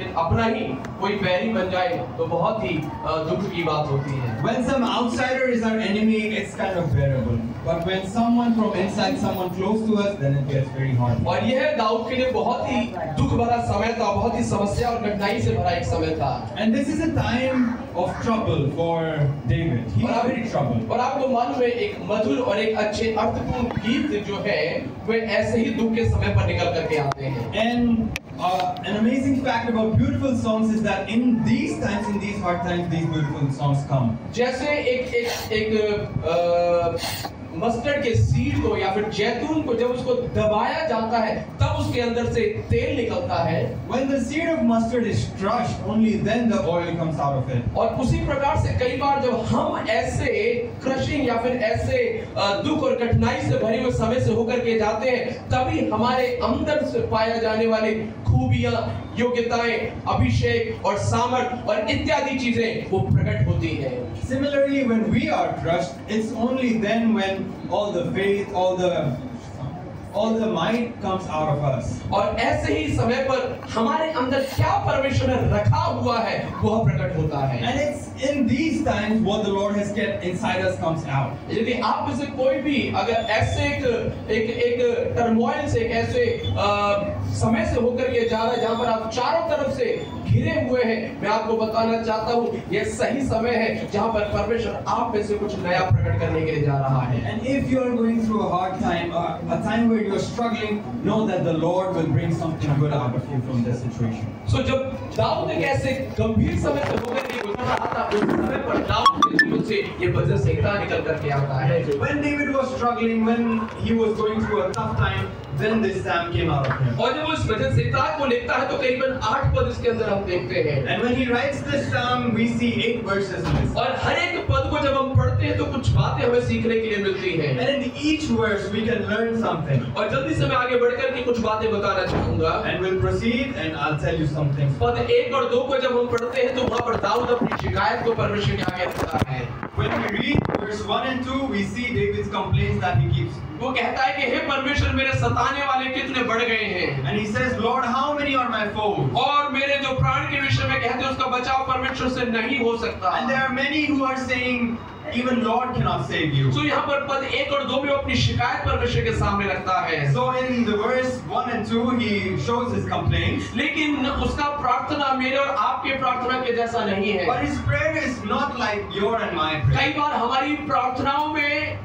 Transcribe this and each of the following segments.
लेकिन अपना ही कोई बैरी बन जाए तो बहुत ही दुख की बात होती है। When some outsider is our enemy, it's kind of bearable. But when someone from inside, someone close to us, then it gets very hard. और यह दाऊद के लिए बहुत ही दुख भरा समय था, बहुत ही समस्या और कठिनाई से भरा एक समय था। And this is a time of trouble for David. He was very troubled. और आपको मालूम है एक मधुर और एक अच्छे अर्थपूर्ण गीत जो है वे ऐसे ही दुख के समय पर निकल करके आते हैं। And an amazing fact about beautiful songs is that in these times, in these hard times, these beautiful songs come. जैसे एक मस्टर्ड के सीड को या फिर जैतून को जब उसको दबाया जाता है तब उसके अंदर से तेल निकलता है। When the seed of mustard is crushed, only then the oil comes out of it. और उसी प्रकार से कई बार जब हम ऐसे क्रशिंग या फिर ऐसे दुख और कठिनाई से भरे हुए समय से होकर के जाते हैं तभी हमारे अंदर से पाया जाने वाली खूबियां, योग्यताएं, अभिषेक और सामर्थ और इत्यादि चीजें वो प्रकट होती हैं। Similarly, when we are crushed, it's only then when all the faith, all the might comes out of us. और ऐसे ही समय पर हमारे अंदर क्या परमेश्वर ने रखा हुआ है वह प्रकट होता है। And it's in these times what the Lord has kept inside us comes out. यदि आप में से कोई भी अगर ऐसे एक टर्मोइल से, एक ऐसे समय से होकर के जा रहा है जहां पर आप चारों तरफ से घिरे हुए हैं, मैं आपको बताना चाहता हूं यह सही समय है जहां पर परमेश्वर आप में से कुछ नया प्रकट करने के लिए जा रहा है। And if you are going through a hard time, a time where you are struggling, know that the Lord will bring something good out of you from this situation. So जब दाऊद एक ऐसे गंभीर समय से होकर के गुजर रहा था उस समय पर दाऊद के जीवन से ये भजन संहिता निकल करके आता है। When David was struggling, when he was going through a tough time, then this psalm came out of him. और जब वो इस भजन संहिता को लिखता है तो करीबन 8 पद इसके अंदर हम देखते हैं। And when he writes this psalm, we see 8 verses in this. और हर एक पद को जब हम पढ़ते हैं तो कुछ बातें हमें सीखने के लिए मिलती हैं। And in each verse we can learn something. और जल्दी से मैं आगे बढ़कर के कुछ बातें बताना चाहूंगा। And we'll proceed and I'll tell you something. पद 1 और 2 को जब हम पढ़ते हैं तो वहां पर दाऊद अपनी शिकायत को परमेश्वर के आगे रखता है। When we read verse 1 and 2, we see David's complaints that he keeps. वो कहता है कि हे परमेश्वर मेरे सताने वाले कितने बढ़ गए हैं। And he says, Lord, how many are my foes? और मेरे जो प्राण के विषय में कहते हैं उसका बचाव परमेश्वर से नहीं हो सकता। And there are many who are saying, even Lord cannot save you. तो यहाँ पर पद 1 और 2 में अपनी शिकायत परमेश्वर के सामने रखता है। So in the verse 1 and 2, he shows his complaints. लेकिन उसका प्रार्थना मेरे और आपके प्रार्थना के जैसा नहीं है। But his prayer is not like your and my prayer. कई बार हमारी प्रार्थनाओं में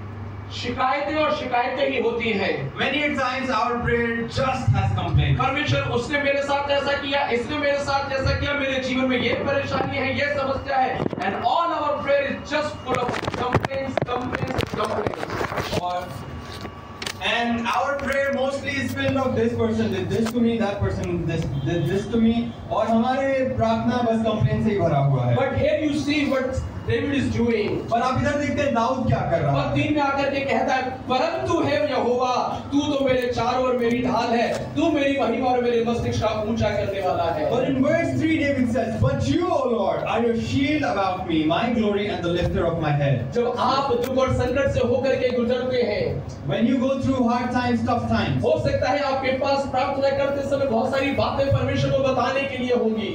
शिकायतें और शिकायतें ही होती हैं। Many times our prayer just has complaints. परमेश्वर उसने मेरे साथ ऐसा किया, इसने मेरे साथ ऐसा किया, मेरे जीवन में ये परेशानी है, ये समस्या है। And all our prayer is just full of complaints, complaints, complaints. And our prayer mostly is filled of this person did this to me, that person did this to me. और हमारे प्रार्थना बस complaint से ही भरा हुआ है। But here you see what David is doing. और आप इधर देखते हैं दाऊद क्या कर रहा है। पद 3 में आकर के कहता है परंतु हे यहोवा तू तो मेरे चारों ओर मेरी ढाल है, तू मेरी महिमा और मेरे मस्तक का ऊंचा करने वाला है। But in verse 3 David says, but you, O Lord, are your shield about me, my glory and the lifter of my head. जब आप दुख और संकट से होकर के गुजरते हैं, when you go through hard times, tough times, हो सकता है आपके पास प्रार्थना करते समय बहुत सारी बातें परमेश्वर को बताने के लिए होंगी।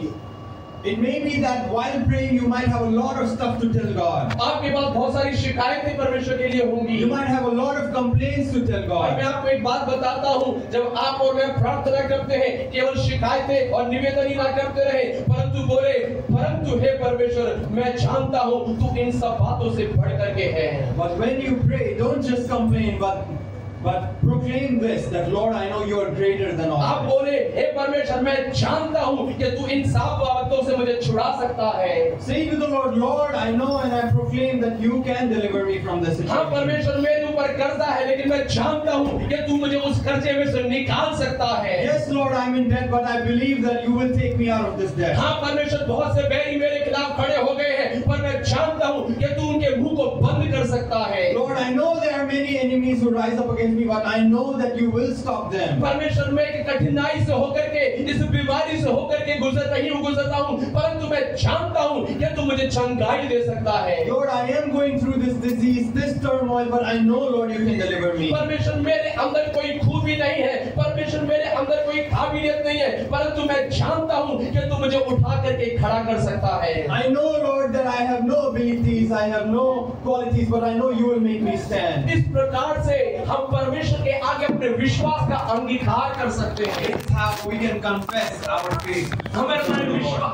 It may be that while praying you might have a lot of stuff to tell God. आपके पास बहुत सारी शिकायतें परमेश्वर के लिए होंगी। You might have a lot of complaints to tell God. मैं आपको एक बात बताता हूँ, जब आप और मैं प्रार्थना करते हैं केवल शिकायतें और निवेदन ही ना करते रहे, परंतु बोले परंतु हे परमेश्वर मैं जानता हूँ तू इन सब बातों से बढ़ करके है। But when you pray, don't just complain, but proclaim this, that Lord, I know you are greater than all. आप बोले हे परमेश्वर मैं जानता हूँ कि तू इन सब बातों से मुझे छुड़ा सकता है। Say to the Lord, Lord, I know and I proclaim that you can deliver me from this situation. हाँ परमेश्वर मेरे ऊपर कर्जा है लेकिन मैं जानता हूँ कि तू मुझे उस कर्जे में से निकाल सकता है। Yes Lord, I'm in debt, but I believe that you will take me out of this debt. हाँ परमेश्वर बहुत से बैरी मेरे खिलाफ खड़े हो गए हैं, पर मैं जानता हूँ कि तू उनके मुंह को बंद कर सकता है। Lord, I know there are many enemies who rise up against me, but I know that you will stop them. परमेश्वर मैं एक कठिनाई से होकर के इस बीमारी से होकर के गुजरता हूँ, परंतु मैं जानता हूँ कि तू मुझे चंगाई दे सकता है। Lord, I am going through this disease, this turmoil, but I know Lord you can deliver me. परमेश्वर मेरे अंदर कोई खूबी नहीं है, परमेश्वर मेरे अंदर कोई काबिलियत नहीं है, परंतु मैं जानता हूँ कि तू मुझे उठा करके खड़ा कर सकता है। I know, Lord, that I have no abilities, I have no qualities, but I know you will make me stand. इस प्रकार से हम परमेश्वर के आगे अपने विश्वास का अंगीकार कर सकते हैं। It's how we can confess our faith.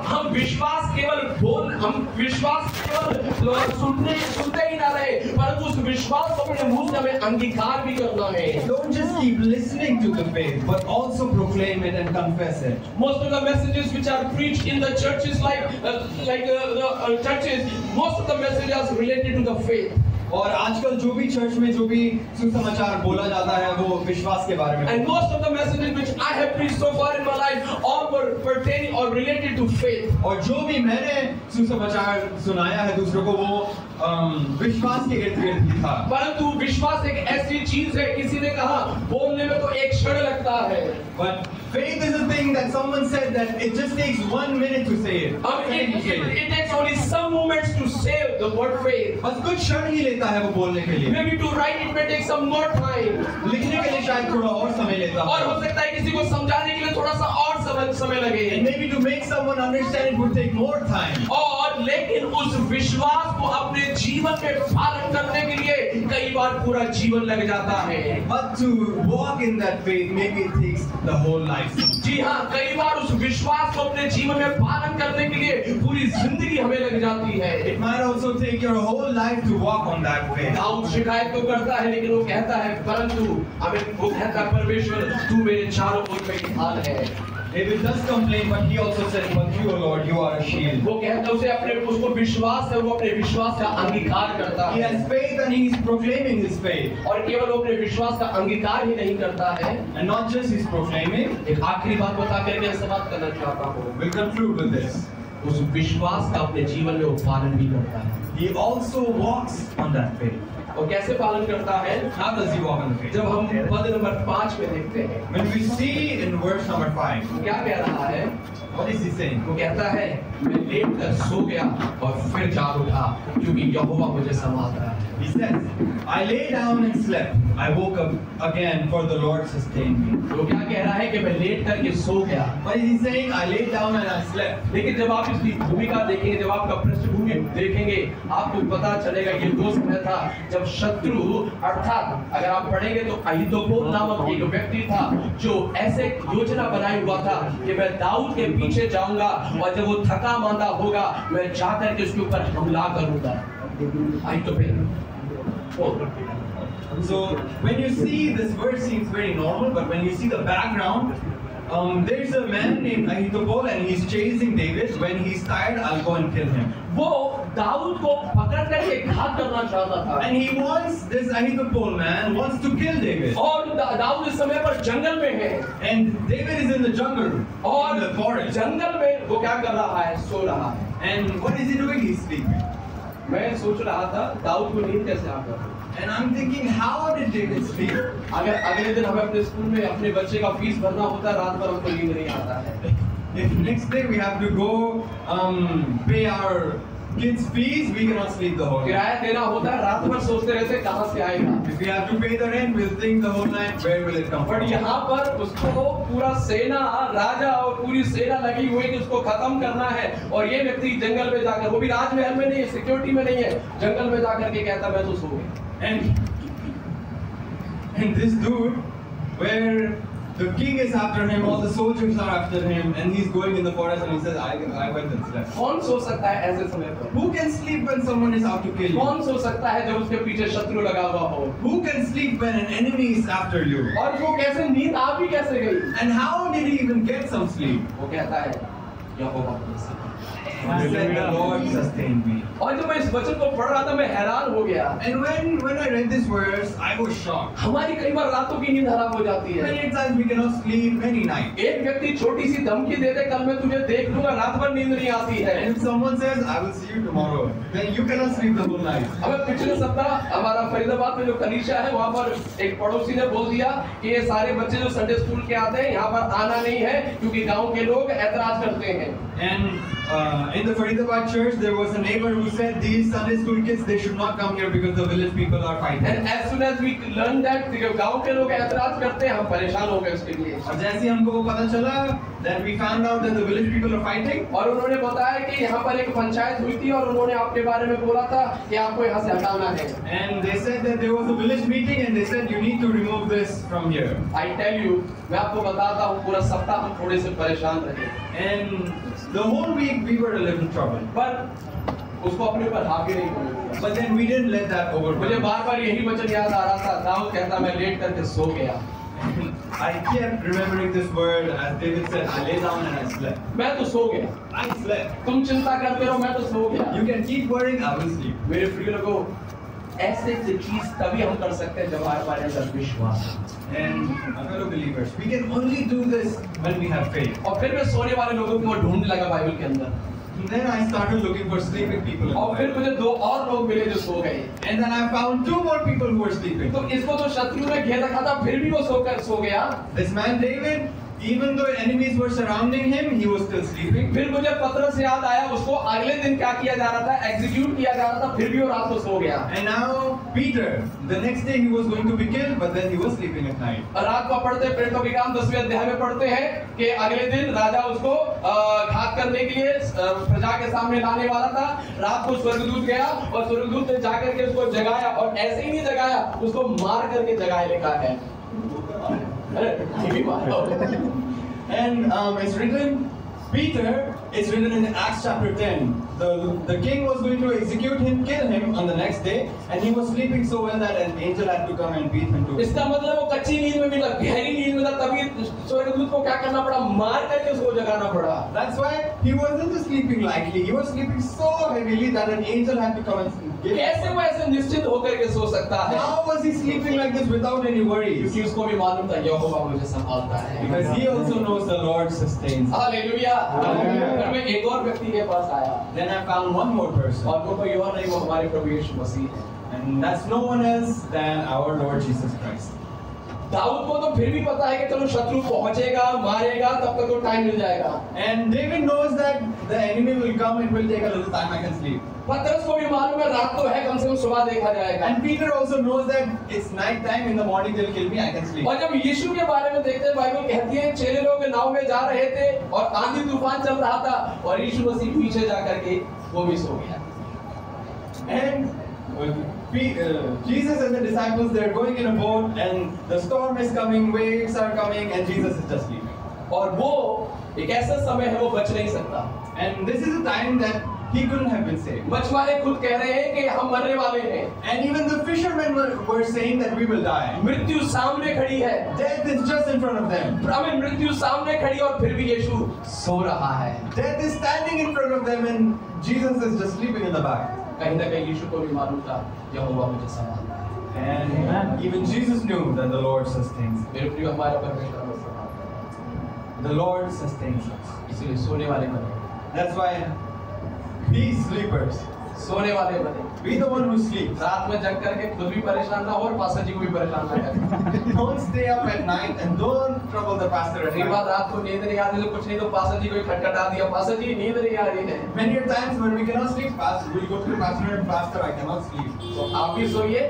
हम विश्वास केवल सुनते ही ना रहे, परंतु उस विश्वास को अपने मुंह से हमें अंगीकार भी करना है। Don't just keep listening to the faith, but also proclaim it and confess it. Most of the messages which are preached in the churches, the churches, most of the messages are related to the faith. और आजकल जो भी church में जो भी सुसमाचार बोला जाता है वो विश्वास के बारे में। And most of the messages which I have preached so far in my life all were pertaining or related to faith. और जो भी मैंने सुसमाचार सुनाया है दूसरों को वो विश्वास के इर्द-गिर्द ही था। परंतु विश्वास एक ऐसी चीज है, किसी ने कहा बोलने में तो एक क्षण लगता है। But faith is a thing that someone said that it just takes 1 minute to say it. It takes only some moments to say the word faith. बस कुछ क्षण ही लेता है वो बोलने के लिए। Maybe to write it may take some more time. लिखने के लिए शायद थोड़ा और समय लेता है। और हो सकता है किसी को समझाने के लिए थोड़ा सा और समय लगे। And maybe to make someone understand it would take more time. और लेकिन उस विश्वास को अपने जीवन में पालन करने के लिए कई बार पूरा जीवन लग जाता है। But to walk in that faith, maybe it takes the whole life. जी हाँ, कई बार उस विश्वास को अपने जीवन में पालन करने के लिए पूरी जिंदगी हमें लग जाती है। It might also take your whole life to walk on that faith. Dawood शिकायत तो करता है, लेकिन वो कहता है परंतु वो कहता है परमेश्वर तू मेरे चारों ओर में ढाल है। David does complain, but he also said, "But you, O Lord, you are a shield." वो कहता है उसको विश्वास है, वो अपने विश्वास का अंगीकार करता He है। has faith and he is proclaiming his faith. और केवल वो अपने विश्वास का अंगीकार ही नहीं करता है। And not just he's proclaiming. एक आखिरी बात बता करके मैं समाप्त करना चाहता हूँ। We'll conclude with this. उस विश्वास का अपने जीवन में वो पालन भी करता है। He also walks on that faith. और कैसे पालन करता है? How does he walk on the faith? जब हम पद नंबर 5 में देखते हैं, When we see in verse number 5, वो क्या कह रहा है? what is he saying? वो कहता है मैं लेट कर सो गया और फिर जाग उठा क्योंकि यहोवा मुझे संभालता है। He says, "I lay down and slept. I woke up again, for the Lord sustained me." वो क्या कह रहा है कि मैं लेट करके सो गया। What is he saying? I lay down and I slept. लेकिन जब आप इसकी भूमिका देखेंगे, जब आपका पृष्ठभूमि देखेंगे, आपको पता चलेगा ये वो समय था जब शत्रु, अर्थात अगर आप पढ़ेंगे तो अहीतोपेल नामक एक व्यक्ति था जो ऐसे योजना बनाए हुआ था कि मैं दाऊद के पीछे जाऊंगा और जब वो थका मांदा होगा मैं जाकर के उसके ऊपर हमला करूंगा। अहीतोपेल। So when you see this verse seems very normal, but when you see the background, there's a man named Ahithophel and he's chasing David. When he's tired, I'll go and kill him. वो दाऊद को पकड़ करके घात करना चाहता था। And he wants, this Ahithophel man wants to kill David. और दाऊद इस समय पर जंगल में है। And David is in the jungle, और in the forest. जंगल में वो क्या कर रहा है? सो रहा है। And what is he doing? He's sleeping. मैं सोच रहा था दाऊद को नींद कैसे आता है। And I'm thinking, how did David sleep? अगर अगले दिन हमें अपने स्कूल में अपने बच्चे का फीस भरना होता है, रात भर हमको नींद नहीं आता है। If next day we have to go pay our kids' fees, we cannot sleep the whole night. किराया देना होता है, रात भर सोचते रहते कहाँ से आएगा। If we have to pay the rent, we'll think the whole night, where will it come but from? यहाँ पर उसको पूरा सेना, राजा और पूरी सेना लगी हुई है कि उसको खत्म करना है। और ये व्यक्ति जंगल में जाकर, वो भी राजमहल में नहीं है, सिक्योरिटी में नहीं है, जंगल में जाकर के कहता मैं तो सो गया। And this dude, where the king is after him, all the soldiers are after him, and he's going in the forest and he says, I went and slept. कौन सो सकता है ऐसे समय पर? Who can sleep when someone is out to kill you? कौन सो सकता है जब उसके पीछे शत्रु लगा हुआ हो? Who can sleep when an enemy is after you? और वो कैसे नींद आ भी कैसे गई? And how did he even get some sleep? वो कहता है यहोवा मुझे संभाला। He said, the Lord sustained me. और जब मैं इस वचन को पढ़ रहा था मैं हैरान हो गया। And when I read this verse, I was shocked. हमारी कई बार रातों की नींद हराम हो जाती है। Many times we cannot sleep many nights. एक व्यक्ति छोटी सी धमकी दे दे कल मैं तुझे देख लूंगा, रात भर नींद नहीं आती है। And if someone says, I will see you tomorrow, then you cannot sleep the whole night. हमें पिछले सप्ताह हमारा फरीदाबाद में जो कलीसिया है वहाँ पर एक पड़ोसी ने बोल दिया कि ये सारे बच्चे जो संडे स्कूल के आते हैं यहाँ पर आना नहीं है क्योंकि गांव के लोग ऐतराज करते हैं। And in the Faridabad church, there was a neighbor who said these Sunday school kids, they should not come here because the village people are fighting. And as soon as we learned that, गांव के लोग ऐतराज करते हैं, हम परेशान हो गए उसके लिए। और जैसे ही हमको वो पता चला, that we found out that the village people are fighting. और उन्होंने बताया कि यहाँ पर एक पंचायत हुई थी और उन्होंने आपके बारे में बोला था कि आपको यहाँ से हटाना है। And they said that there was a village meeting and they said you need to remove this from here. I tell you, मैं आपको बताता हूँ पूरा सप्ताह हम थोड़े से परेशान रहे। And the whole week we were a little troubled. पर उसको अपने ऊपर हावी नहीं होने। But then we didn't let that overwhelm. मुझे बार-बार यही वचन याद आ रहा था। दाऊद कहता मैं लेट करके सो गया। I kept remembering this word as David said, I lay down and I slept. मैं तो सो गया। I slept. तुम चिंता करते रहो, मैं तो सो गया। You can keep worrying, I will sleep. मेरे प्रिय लोगों, ऐसे चीज तभी हम कर सकते हैं जब हमारे अंदर विश्वास है। And fellow believers, we can only do this when we have faith. और फिर मैं सोने वाले लोगों को ढूंढने लगा बाइबल के अंदर। And then I started looking for sleeping people. और फिर मुझे दो और लोग मिले जो सो गए। And then I found two more people who were sleeping. तो इसको तो शत्रु ने घेर रखा था, फिर भी वो सो गया। This man David, even though enemies were surrounding him, he was still sleeping. फिर मुझे पतरस याद आया, उसको अगले दिन क्या किया जा रहा था, एग्जीक्यूट किया जा रहा था, फिर भी वो रात को सो गया। And now Peter, the next day he was going to be killed, but then he was sleeping at night. और रात को पढ़ते प्रेरितों के काम 10वें अध्याय में पढ़ते हैं कि अगले दिन राजा उसको घात करने के लिए प्रजा के सामने लाने वाला था। रात को स्वर्गदूत गया और स्वर्गदूत ने जाकर के उसको जगाया, और ऐसे ही नहीं जगाया, उसको मार करके जगाया लिखा है। And it's written, Peter, it's written in Acts chapter 10. The king was going to execute him, kill him on the next day, and he was sleeping so well that an angel had to come and beat him to इसका मतलब वो कच्ची नींद में मिला, गहरी नींद में था, तभी स्वर्गदूत को क्या करना पड़ा, मार करके उसको जगाना पड़ा। That's why he wasn't just sleeping lightly. He was sleeping so heavily that an angel had to come and कैसे वो ऐसे निश्चित होकर के सो सकता है? How was he sleeping like this without any worries? क्योंकि उसको भी मालूम था यहोवा मुझे संभालता है। Because he also knows the Lord sustains. Hallelujah. फिर मैं एक और व्यक्ति के पास आया। Then I found one more person. और वो कोई और नहीं, वो हमारे प्रभु यीशु मसीह है। And that's no one else than our Lord Jesus Christ. Dawood को तो फिर भी पता है कि चलो शत्रु पहुंचेगा, मारेगा, तब तक तो टाइम मिल जाएगा। And David knows that the enemy will come, it will take a little time, I can sleep. पतरस को भी मालूम है रात तो है, कम से कम सुबह देखा जाएगा। And Peter also knows that it's night time, in the morning they'll kill me, I can sleep. और जब यीशु के बारे में देखते हैं, बाइबल कहती है चेले लोग नाव में जा रहे थे और आंधी तूफान चल रहा था और यीशु मसीह पीछे जाकर के वो भी सो गया। And Jesus and the disciples, they're going in a boat and the storm is coming, waves are coming, and Jesus is just sleeping. और वो एक ऐसा समय है वो बच नहीं सकता। And this is a time that he couldn't have been saved. मछुआरे खुद कह रहे हैं कि हम मरने वाले हैं। And even the fishermen were saying that we will die. मृत्यु सामने खड़ी है। Death is just in front of them. हमें मृत्यु सामने खड़ी और फिर भी यीशु सो रहा है। Death is standing in front of them and Jesus is just sleeping in the back. कहीं ना कहीं यीशु को भी मालूम था यहोवा मुझे संभालता है। And even Jesus knew that the Lord sustains. मेरे प्रिय हमारा परमेश्वर हमें संभालता है। The Lord sustains us. इसलिए सोने वाले बने। That's why be sleepers. सोने वाले बने। Be the one who sleeps. रात में जग करके खुद भी परेशान ना हो और पास्टर जी को भी परेशान ना करें। Don't stay up at night and don't trouble the pastor at कई बार night. रात को नींद नहीं आती तो कुछ नहीं तो पास्टर जी को खटखटा दिया, पास्टर जी नींद नहीं आ रही है। Many times when we cannot sleep, pastor, we'll go to the pastor and pastor, I cannot sleep. तो आप भी सोइए